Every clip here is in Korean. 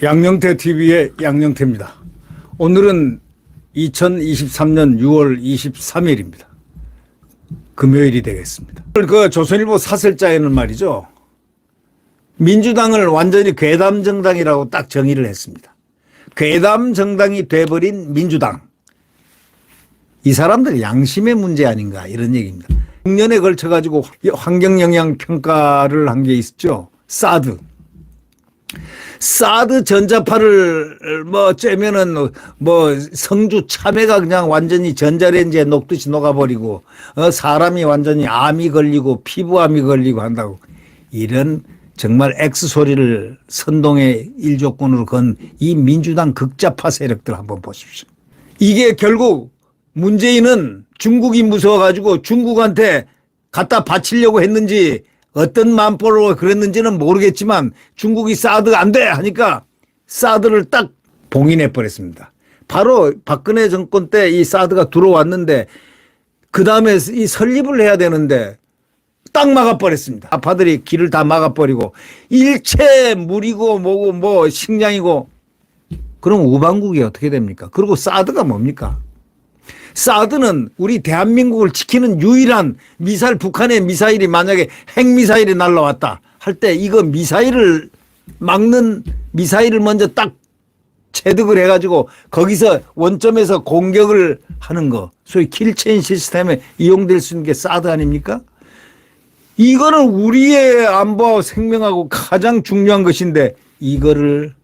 양영태 TV의 양영태입니다. 오늘은 2023년 6월 23일입니다. 금요일이 되겠습니다. 그 조선일보 사설자에는 말이죠, 민주당을 완전히 괴담 정당이라고 딱 정의를 했습니다. 괴담 정당이 돼버린 민주당. 이 사람들 양심의 문제 아닌가, 이런 얘기입니다. 6년에 걸쳐가지고 환경영향평가를 한 게 있었죠. 사드 전자파를 쬐면은 성주 참외가 그냥 완전히 전자레인지에 녹듯이 녹아버리고, 사람이 완전히 암이 걸리고 피부암이 걸리고 한다고, 이런 정말 X소리를 선동의 일조권으로 건 이 민주당 극좌파 세력들 한번 보십시오. 이게 결국 문재인은 중국이 무서워가지고 중국한테 갖다 바치려고 했는지, 어떤 만보로 그랬는지는 모르겠지만 중국이 사드 안 돼 하니까 사드를 딱 봉인해 버렸습니다. 바로 박근혜 정권 때 이 사드가 들어왔는데 그 다음에 이 설립을 해야 되는데 딱 막아버렸습니다. 아파들이 길을 다 막아버리고 일체 물이고 뭐고 식량이고, 그럼 우방국이 어떻게 됩니까? 그리고 사드가 뭡니까? 사드는 우리 대한민국을 지키는 유일한 미사일, 북한의 미사일이 만약에 핵미사일이 날라왔다 할 때 이거 미사일을 막는, 미사일을 먼저 딱 체득을 해가지고 거기서 원점에서 공격을 하는 거, 소위 킬체인 시스템에 이용될 수 있는 게 사드 아닙니까? 이거는 우리의 안보와 생명하고 가장 중요한 것인데 이거를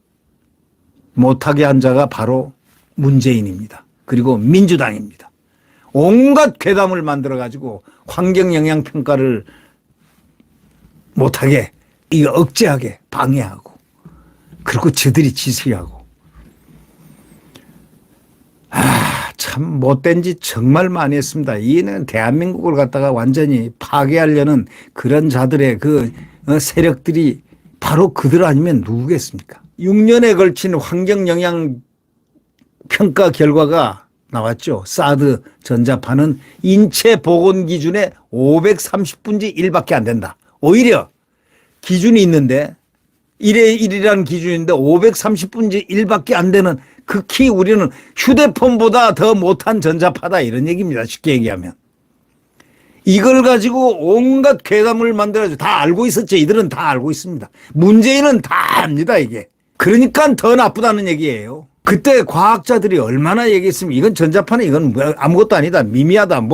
못하게 한 자가 바로 문재인입니다. 그리고 민주당입니다. 온갖 괴담을 만들어가지고 환경영향평가를 못하게, 이거 억제하게 방해하고, 그리고 저들이 지시하고. 참 못된 짓 정말 많이 했습니다. 이는 대한민국을 갖다가 완전히 파괴하려는 그런 자들의 그 세력들이 바로 그들 아니면 누구겠습니까? 6년에 걸친 환경영향 평가 결과가 나왔죠. 사드 전자파는 인체 보건 기준의 530분의 1밖에 안 된다. 오히려 기준이 있는데 1의 1이라는 기준인데 530분의 1밖에 안 되는, 극히 우리는 휴대폰보다 더 못한 전자파다, 이런 얘기입니다. 쉽게 얘기하면. 이걸 가지고 온갖 괴담을 만들어가지고 다 알고 있었죠. 이들은 다 알고 있습니다. 문재인은 다 압니다, 이게. 그러니까 더 나쁘다는 얘기예요. 그때 과학자들이 얼마나 얘기했으면 이건 전자파는 이건 아무것도 아니다, 미미하다,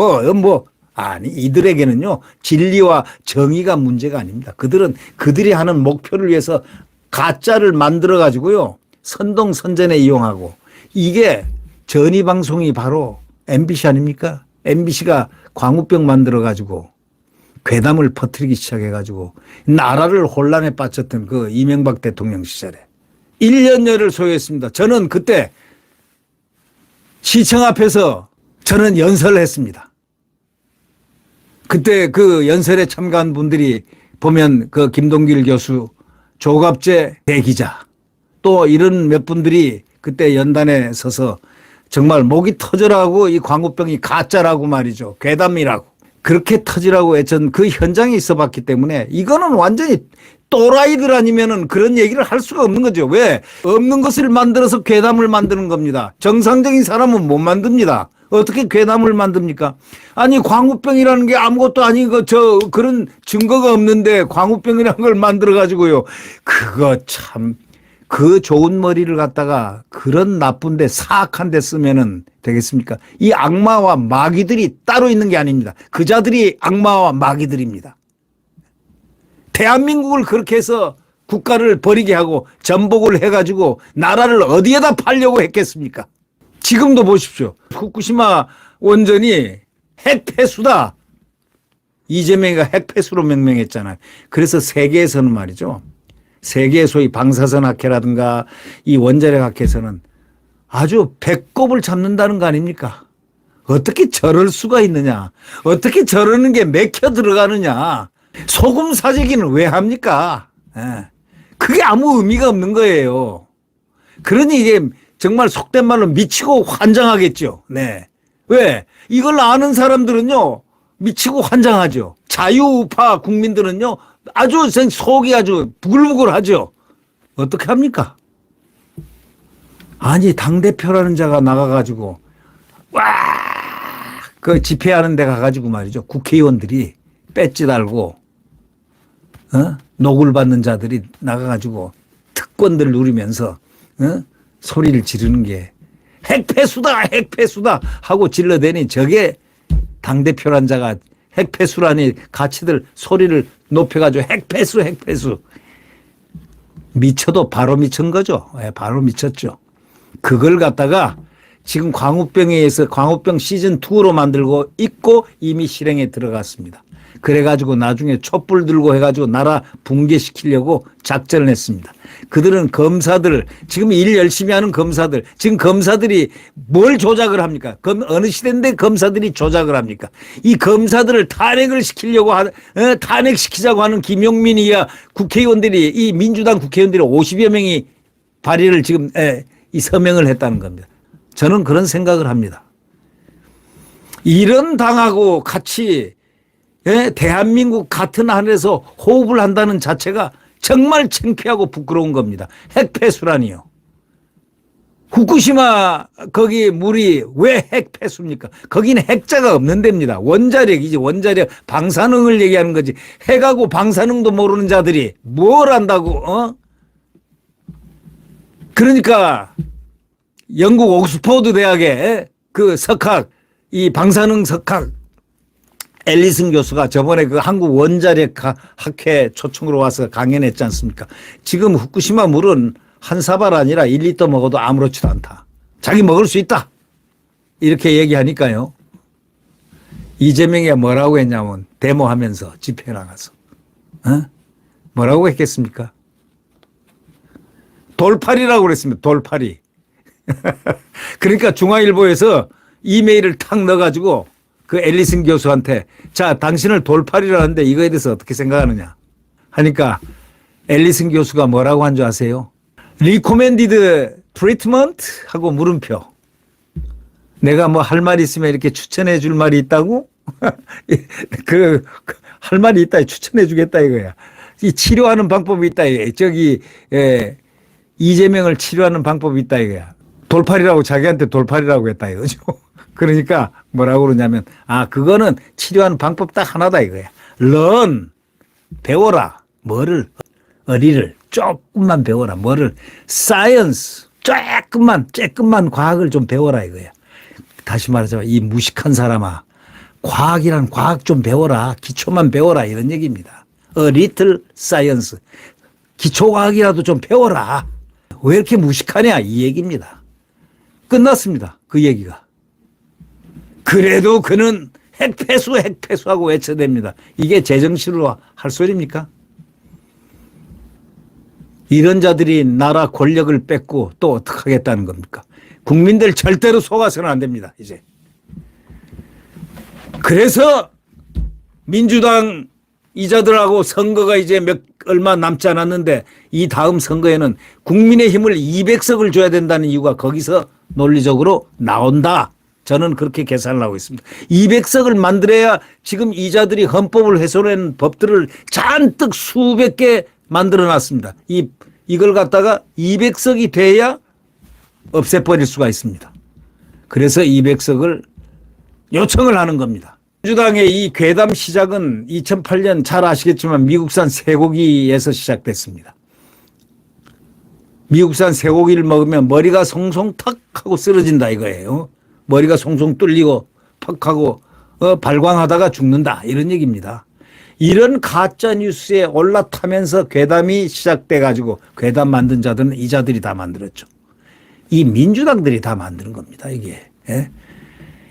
아니, 이들에게는요 진리와 정의가 문제가 아닙니다. 그들이 하는 목표를 위해서 가짜를 만들어 가지고요 선동선전에 이용하고, 이게 전위 방송이 바로 MBC 아닙니까? MBC가 광우병 만들어 가지고 괴담을 퍼뜨리기 시작해 가지고 나라를 혼란에 빠졌던 그 이명박 대통령 시절에 1년여를 소요했습니다. 저는 그때 시청 앞에서 저는 연설을 했습니다. 그때 그 연설에 참가한 분들이 보면 그 김동길 교수, 조갑재 대기자, 또 이런 몇 분들이 그때 연단에 서서 정말 목이 터져라고, 이 광우병이 가짜라고 말이죠, 괴담이라고 그렇게 터지라고 했던 그 현장에 있어 봤기 때문에 이거는 완전히 또라이들 아니면은 그런 얘기를 할 수가 없는 거죠. 왜? 없는 것을 만들어서 괴담을 만드는 겁니다. 정상적인 사람은 못 만듭니다. 어떻게 괴담을 만듭니까? 아니, 광우병이라는 게 아무것도 아니고 그런 증거가 없는데 광우병이라는 걸 만들어 가지고요. 그거 참, 그 좋은 머리를 갖다가 그런 나쁜데 사악한 데 쓰면은 되겠습니까? 이 악마와 마귀들이 따로 있는 게 아닙니다. 그 자들이 악마와 마귀들입니다. 대한민국을 그렇게 해서 국가를 버리게 하고 전복을 해가지고 나라를 어디에다 팔려고 했겠습니까? 지금도 보십시오. 후쿠시마 원전이 핵폐수다. 이재명이가 핵폐수로 명명했잖아요. 그래서 세계에서는 말이죠, 세계 소위 방사선 학회라든가 이 원자력 학회에서는 아주 배꼽을 잡는다는 거 아닙니까? 어떻게 저럴 수가 있느냐, 어떻게 저러는 게 맥혀 들어가느냐, 소금 사재기는 왜 합니까? 그게 아무 의미가 없는 거예요. 그러니 이게 정말 속된 말로 미치고 환장하겠죠. 네. 왜? 이걸 아는 사람들은요 미치고 환장하죠. 자유우파 국민들은요, 아주 속이 아주 부글부글하죠. 어떻게 합니까? 아니, 당대표라는 자가 나가가지고, 와! 그 집회하는 데 가가지고 말이죠. 국회의원들이 배지 달고, 녹을 받는 자들이 나가가지고 특권들 누리면서, 소리를 지르는 게 핵폐수다! 핵폐수다! 하고 질러대니 저게 당대표란 자가 핵폐수라니 가치들 소리를 높여가지고 핵폐수, 핵폐수. 미쳐도 바로 미친 거죠. 네, 바로 미쳤죠. 그걸 갖다가 지금 광우병에 의해서 광우병 시즌2로 만들고 있고 이미 실행에 들어갔습니다. 그래가지고 나중에 촛불 들고 해가지고 나라 붕괴시키려고 작전을 했습니다. 그들은 검사들, 지금 일 열심히 하는 검사들, 지금 검사들이 뭘 조작을 합니까? 어느 시대인데 검사들이 조작을 합니까? 이 검사들을 탄핵을 시키려고 탄핵시키자고 하는 김용민이야 국회의원들이, 이 민주당 국회의원들이 50여 명이 발의를 지금 이 서명을 했다는 겁니다. 저는 그런 생각을 합니다. 이런 당하고 같이 대한민국 같은 하늘에서 호흡을 한다는 자체가 정말 창피하고 부끄러운 겁니다. 핵폐수라니요. 후쿠시마 거기 물이 왜 핵폐수입니까? 거기는 핵자가 없는 데입니다. 원자력이지, 원자력. 방사능을 얘기하는 거지. 핵하고 방사능도 모르는 자들이 뭘 안다고, 그러니까 영국 옥스퍼드 대학의 그 석학, 이 방사능 석학 앨리슨 교수가 저번에 그 한국 원자력 학회 초청으로 와서 강연했지 않습니까? 지금 후쿠시마 물은 한 사발 아니라 1리터 먹어도 아무렇지도 않다. 자기 먹을 수 있다. 이렇게 얘기하니까요. 이재명이 뭐라고 했냐면 데모하면서 집회 나가서. 뭐라고 했겠습니까? 돌팔이라고 그랬습니다. 돌팔이. 그러니까 중앙일보에서 이메일을 탁 넣어가지고 그 앨리슨 교수한테 자, 당신을 돌팔이라는데 이거에 대해서 어떻게 생각하느냐 하니까 앨리슨 교수가 뭐라고 한 줄 아세요? Recommended treatment? 하고 물음표. 내가 뭐 할 말이 있으면 이렇게 추천해 줄 말이 있다고? 할 말이 있다. 추천해 주겠다 이거야. 이 치료하는 방법이 있다. 저기, 이재명을 치료하는 방법이 있다 이거야. 돌팔이라고 자기한테 돌팔이라고 했다 이거죠. 그러니까 뭐라고 그러냐면 그거는 치료하는 방법 딱 하나다 이거야. learn, 배워라. 뭐를? 어리를 조금만 배워라. 뭐를? science, 조금만 과학을 좀 배워라 이거야. 다시 말하자면 이 무식한 사람아, 과학이란 과학 좀 배워라. 기초만 배워라 이런 얘기입니다. A little science, 기초과학이라도 좀 배워라. 왜 이렇게 무식하냐 이 얘기입니다. 끝났습니다. 그 얘기가. 그래도 그는 핵폐수하고 외쳐댑니다. 이게 제정신으로 할 소리입니까? 이런 자들이 나라 권력을 뺏고 또 어떻게 하겠다는 겁니까? 국민들 절대로 속아서는 안 됩니다. 이제. 그래서 민주당 이자들하고 선거가 이제 얼마 남지 않았는데 이 다음 선거에는 국민의힘을 200석을 줘야 된다는 이유가 거기서 논리적으로 나온다. 저는 그렇게 계산을 하고 있습니다. 200석을 만들어야 지금 이자들이 헌법을 훼손한 법들을 잔뜩 수백 개 만들어 놨습니다. 이걸 갖다가 200석이 돼야 없애버릴 수가 있습니다. 그래서 200석을 요청을 하는 겁니다. 민주당의 이 괴담 시작은 2008년 잘 아시겠지만 미국산 쇠고기에서 시작됐습니다. 미국산 쇠고기를 먹으면 머리가 송송 탁 하고 쓰러진다 이거예요. 머리가 송송 뚫리고 팍 하고 발광하다가 죽는다 이런 얘기입니다. 이런 가짜 뉴스에 올라타면서 괴담이 시작돼 가지고 괴담 만든 자들은 이 자들이 다 만들었죠. 이 민주당들이 다 만드는 겁니다. 이게.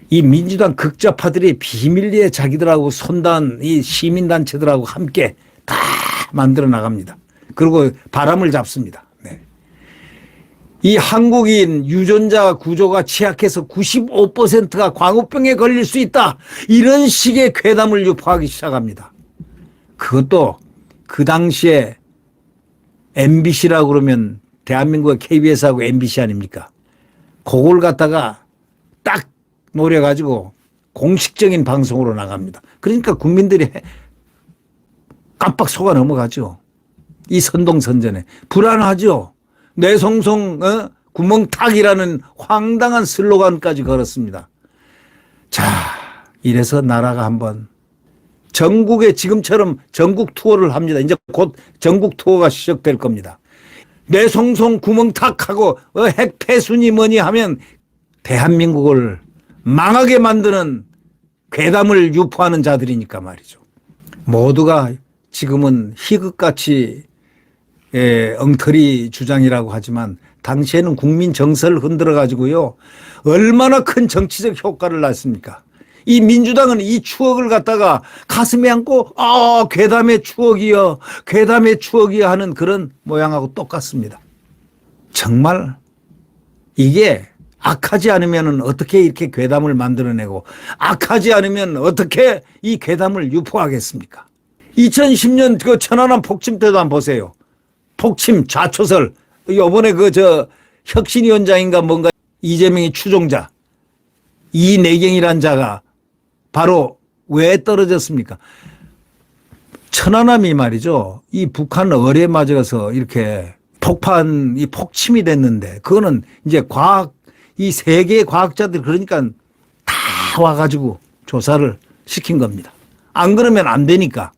이 민주당 극좌파들이 비밀리에 자기들하고 손단 이 시민단체들하고 함께 다 만들어 나갑니다. 그리고 바람을 잡습니다. 이 한국인 유전자 구조가 취약해서 95%가 광우병에 걸릴 수 있다. 이런 식의 괴담을 유포하기 시작합니다. 그것도 그 당시에 MBC라고 그러면 대한민국의 KBS하고 MBC 아닙니까? 그걸 갖다가 딱 노려가지고 공식적인 방송으로 나갑니다. 그러니까 국민들이 깜빡 속아 넘어가죠. 이 선동선전에. 불안하죠. 뇌송송 구멍탁이라는 황당한 슬로건까지 걸었습니다. 자, 이래서 나라가 한번 전국에 지금처럼 전국 투어를 합니다. 이제 곧 전국 투어가 시작될 겁니다. 뇌송송 구멍탁하고 핵폐순이 뭐니 하면 대한민국을 망하게 만드는 괴담을 유포하는 자들이니까 말이죠. 모두가 지금은 희극같이 엉터리 주장이라고 하지만 당시에는 국민 정서를 흔들어 가지고요. 얼마나 큰 정치적 효과를 났습니까? 이 민주당은 이 추억을 갖다가 가슴에 안고 괴담의 추억이여 괴담의 추억이여 하는 그런 모양하고 똑같습니다. 정말 이게 악하지 않으면 어떻게 이렇게 괴담을 만들어내고 악하지 않으면 어떻게 이 괴담을 유포하겠습니까? 2010년 그 천안함 폭침 때도 한번 보세요. 폭침 좌초설 요번에 혁신위원장인가 뭔가 이재명의 추종자 이내경이란 자가 바로 왜 떨어졌습니까? 천안함이 말이죠. 이 북한 어뢰에 맞아서 이렇게 폭판이 폭침이 됐는데 그거는 이제 이 세계의 과학자들 그러니까 다 와가지고 조사를 시킨 겁니다. 안 그러면 안 되니까.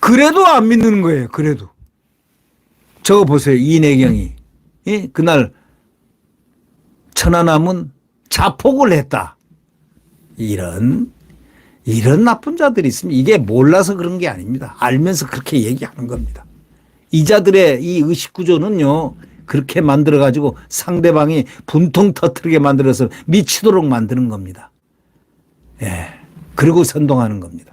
그래도 안 믿는 거예요. 그래도. 저거 보세요. 이내경이. 그날 천안함은 자폭을 했다. 이런 나쁜 자들이 있으면 이게 몰라서 그런 게 아닙니다. 알면서 그렇게 얘기하는 겁니다. 이 자들의 이 의식구조는요. 그렇게 만들어가지고 상대방이 분통 터뜨리게 만들어서 미치도록 만드는 겁니다. 예. 그리고 선동하는 겁니다.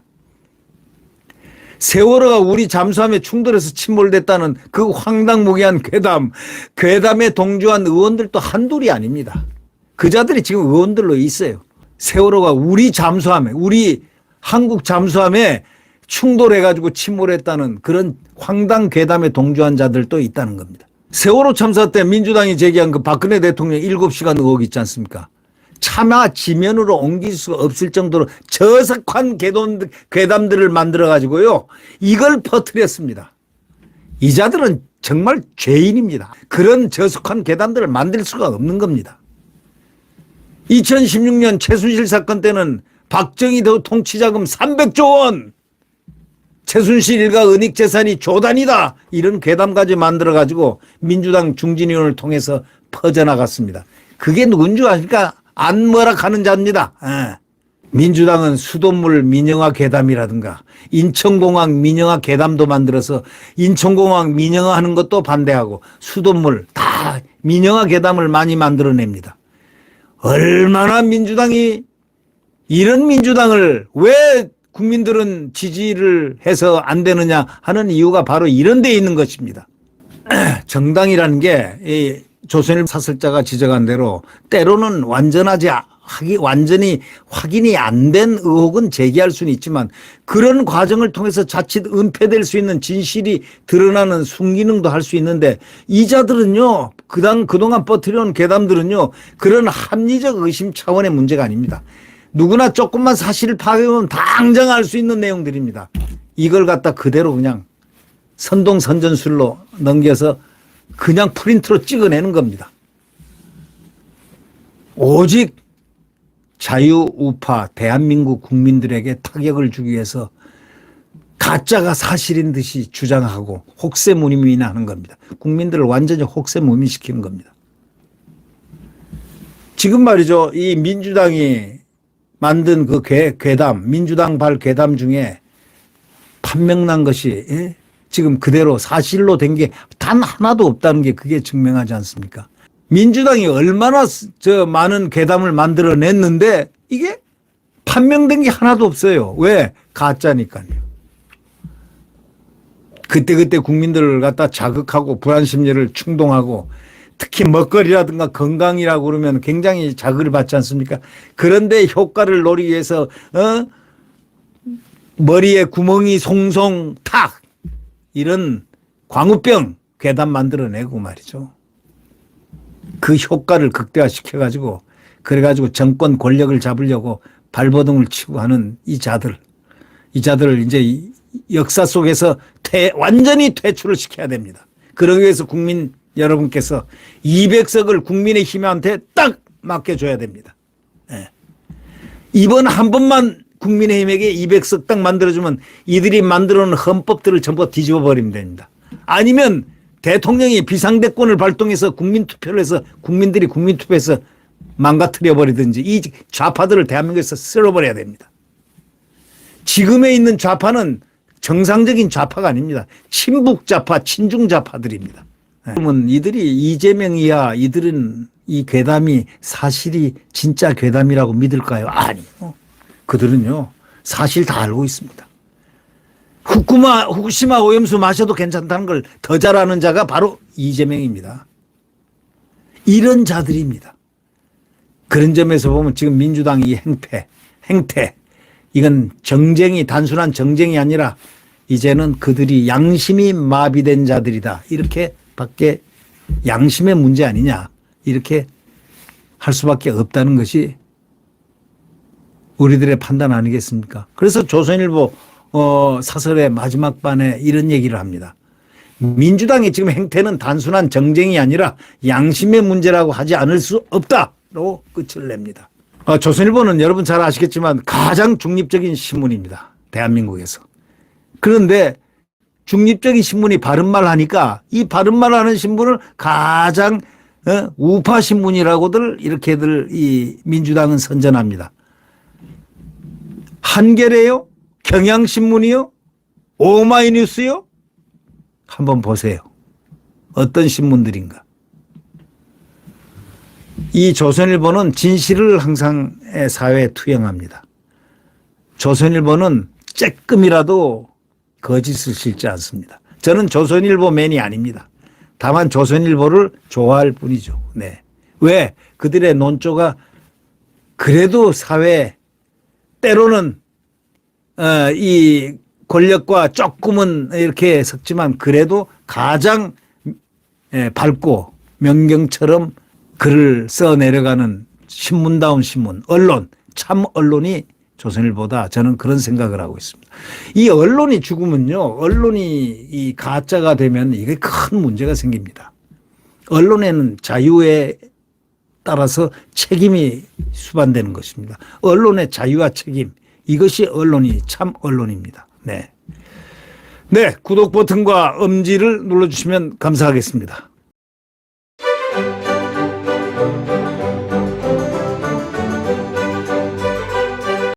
세월호가 우리 잠수함에 충돌해서 침몰됐다는 그 황당무계한 괴담에 동조한 의원들도 한둘이 아닙니다. 그 자들이 지금 의원들로 있어요. 세월호가 우리 한국 잠수함에 충돌해가지고 침몰했다는 그런 황당 괴담에 동조한 자들도 있다는 겁니다. 세월호 참사 때 민주당이 제기한 그 박근혜 대통령 7시간 의혹 있지 않습니까? 차마 지면으로 옮길 수가 없을 정도로 저속한 괴담들을 만들어가지고요. 이걸 퍼뜨렸습니다. 이 자들은 정말 죄인입니다. 그런 저속한 괴담들을 만들 수가 없는 겁니다. 2016년 최순실 사건 때는 박정희 통치자금 300조 원 최순실 일가 은닉재산이 조단이다 이런 괴담까지 만들어가지고 민주당 중진위원을 통해서 퍼져나갔습니다. 그게 누군 줄 아십니까? 안머락하는 자입니다. 민주당은 수돗물 민영화 괴담이라든가 인천공항 민영화 괴담도 만들어서 인천공항 민영화하는 것도 반대하고 수돗물 다 민영화 괴담을 많이 만들어냅니다. 얼마나 민주당이 이런 민주당을 왜 국민들은 지지를 해서 안 되느냐 하는 이유가 바로 이런 데 있는 것입니다. 정당이라는 게 조선일 사설자가 지적한 대로 때로는 완전히 확인이 안 된 의혹은 제기할 수는 있지만 그런 과정을 통해서 자칫 은폐될 수 있는 진실이 드러나는 순기능도 할 수 있는데 이 자들은요 그동안 퍼뜨려온 괴담들은요 그런 합리적 의심 차원의 문제가 아닙니다. 누구나 조금만 사실을 파악해보면 당장 알 수 있는 내용들입니다. 이걸 갖다 그대로 그냥 선동선전술로 넘겨서 그냥 프린트로 찍어내는 겁니다. 오직 자유우파 대한민국 국민들에게 타격을 주기 위해서 가짜가 사실인 듯이 주장하고 혹세무민하는 겁니다. 국민들을 완전히 혹세무민시키는 겁니다. 지금 말이죠. 이 민주당이 만든 그 괴담, 민주당발 괴담 중에 판명난 것이 지금 그대로 사실로 된 게 단 하나도 없다는 게 그게 증명하지 않습니까? 민주당이 얼마나 많은 괴담을 만들어냈는데 이게 판명된 게 하나도 없어요. 왜? 가짜니까요. 그때 국민들을 갖다 자극하고 불안 심리를 충동하고 특히 먹거리라든가 건강이라고 그러면 굉장히 자극을 받지 않습니까? 그런데 효과를 노리기 위해서 머리에 구멍이 송송 탁 이런 광우병 괴담 만들어내고 말이죠. 그 효과를 극대화시켜가지고 그래가지고 정권 권력을 잡으려고 발버둥을 치고 하는 이 자들을 이제 역사 속에서 완전히 퇴출을 시켜야 됩니다. 그러기 위해서 국민 여러분께서 200석을 국민의힘한테 딱 맡겨줘야 됩니다. 예. 이번 한 번만 국민의힘에게 200석 딱 만들어주면 이들이 만들어놓은 헌법들을 전부 뒤집어 버리면 됩니다. 아니면 대통령이 비상대권을 발동해서 국민투표를 해서 국민들이 국민투표해서 망가뜨려 버리든지 이 좌파들을 대한민국에서 쓸어버려야 됩니다. 지금에 있는 좌파는 정상적인 좌파가 아닙니다. 친북 좌파, 친중 좌파들입니다. 그러면 이들이 이재명이야, 이들은 이 괴담이 사실이 진짜 괴담이라고 믿을까요? 아니요. 그들은요, 사실 다 알고 있습니다. 후쿠시마 오염수 마셔도 괜찮다는 걸 더 잘 아는 자가 바로 이재명입니다. 이런 자들입니다. 그런 점에서 보면 지금 민주당이 행태, 이건 정쟁이 단순한 정쟁이 아니라 이제는 그들이 양심이 마비된 자들이다. 이렇게 밖에 양심의 문제 아니냐. 이렇게 할 수밖에 없다는 것이 우리들의 판단 아니겠습니까? 그래서 조선일보 사설의 마지막 반에 이런 얘기를 합니다. 민주당의 지금 행태는 단순한 정쟁이 아니라 양심의 문제라고 하지 않을 수 없다로 끝을 냅니다. 조선일보는 여러분 잘 아시겠지만 가장 중립적인 신문입니다. 대한민국에서. 그런데 중립적인 신문이 바른말 하니까 이 바른말 하는 신문을 가장 우파 신문이라고들 이렇게들 이 민주당은 선전합니다. 한겨레요? 경향신문이요? 오마이뉴스요? 한번 보세요. 어떤 신문들인가. 이 조선일보는 진실을 항상 사회에 투영합니다. 조선일보는 쬐끔이라도 거짓을 실지 않습니다. 저는 조선일보맨이 아닙니다. 다만 조선일보를 좋아할 뿐이죠. 네. 왜? 그들의 논조가 그래도 사회 때로는 이 권력과 조금은 이렇게 섞지만 그래도 가장 밝고 명경처럼 글을 써 내려가는 신문다운 신문, 언론, 참 언론이 조선일보다 저는 그런 생각을 하고 있습니다. 이 언론이 죽으면요, 언론이 이 가짜가 되면 이게 큰 문제가 생깁니다. 언론에는 자유에 따라서 책임이 수반되는 것입니다. 언론의 자유와 책임, 이것이 언론이 참 언론입니다. 네. 네, 구독 버튼과 엄지를 눌러주시면 감사하겠습니다.